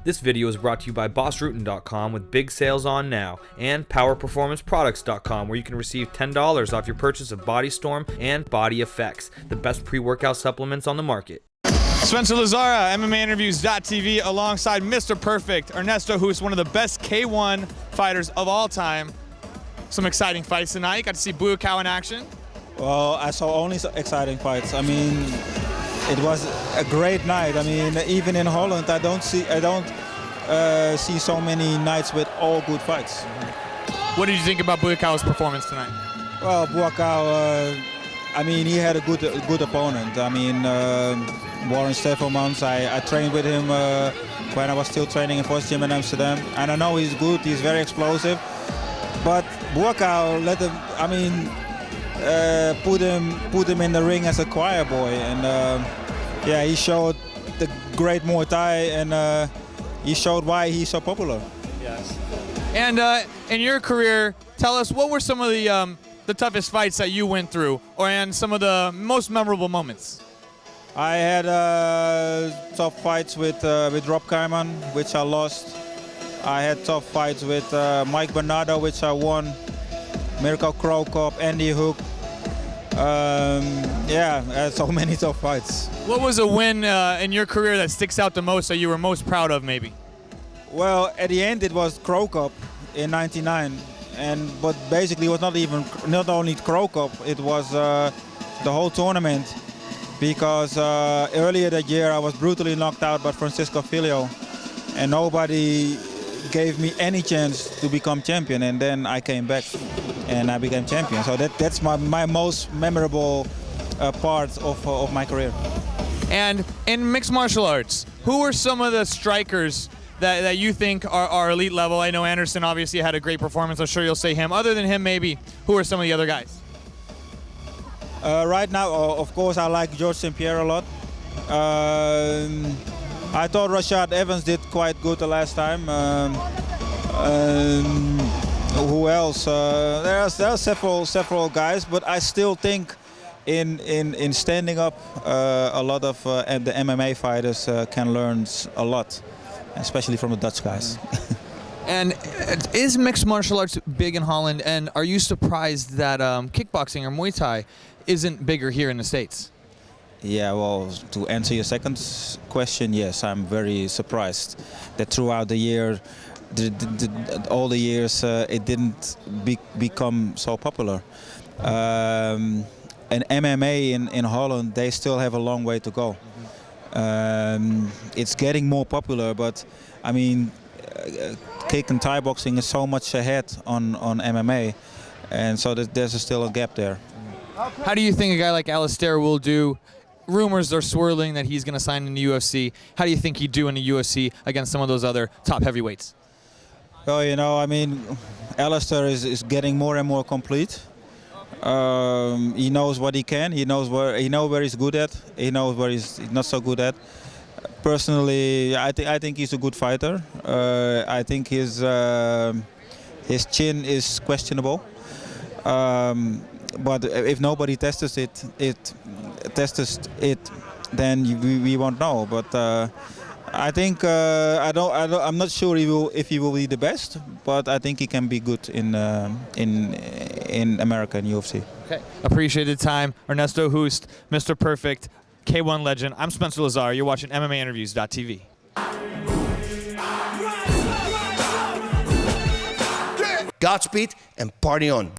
This video is brought to you by BossRootin.com with big sales on now, and PowerPerformanceProducts.com, where you can receive $10 off your purchase of Body Storm and Body Effects, the best pre-workout supplements on the market. Spencer Lazara, MMAinterviews.tv, alongside Mr. Perfect, Ernesto Hoost, one of the best K1 fighters of all time. Some exciting fights tonight. You got to see Buakaw in action. Well, I saw only exciting fights. I mean, it was a great night. I mean, even in Holland, I don't see so many nights with all good fights. What did you think about Buakaw's performance tonight? Well, Buakaw, I mean, he had a good opponent. I mean, Warren Steffelmans, I trained with him when I was still training in Vos Gym in Amsterdam, and I know he's good. He's very explosive, but Buakaw let him. I mean, put him in the ring as a choir boy, and yeah, he showed the great Muay Thai, and he showed why he's so popular. Yes. And in your career, tell us, what were some of the toughest fights that you went through, and some of the most memorable moments? I had tough fights with Rob Kaiman, which I lost. I had tough fights with Mike Bernardo, which I won. Mirko Krokop, Andy Hook. Yeah, I had so many tough fights. What was a win in your career that sticks out the most, that you were most proud of, maybe? Well, at the end it was Krokop in '99, but basically it was not only Krokop, it was the whole tournament, because earlier that year I was brutally knocked out by Francisco Filho, and nobody gave me any chance to become champion, and then I came back and I became champion. So that's my most memorable part of my career. And in mixed martial arts, who are some of the strikers that you think are elite level? I know Anderson obviously had a great performance. I'm sure you'll say him. Other than him, maybe, who are some of the other guys? Right now, of course, I like George St. Pierre a lot. I thought Rashad Evans did quite good the last time. Who else? There are several guys, but I still think in standing up, a lot of the MMA fighters can learn a lot, especially from the Dutch guys. And is mixed martial arts big in Holland? And are you surprised that kickboxing or Muay Thai isn't bigger here in the States? Yeah, well, to answer your second question, yes, I'm very surprised that throughout the year, all the years, it didn't become so popular. And MMA in Holland, they still have a long way to go. It's getting more popular, but I mean, kick and Thai boxing is so much ahead on MMA, and so there's still a gap there. How do you think a guy like Alistair will do? Rumors are swirling that he's going to sign in the UFC. How do you think he'd do in the UFC against some of those other top heavyweights? Well, you know, I mean, Alistair is getting more and more complete. He knows what he can. He knows where he's good at. He knows where he's not so good at. Personally, I think he's a good fighter. I think his chin is questionable. But if nobody tests it, then we won't know. But I think I'm not sure if he will be the best, but I think he can be good in America and UFC. Okay. Appreciate the time, Ernesto Hoost, Mr. Perfect, K1 legend. I'm Spencer Lazara. You're watching MMAinterviews.tv. Godspeed and party on.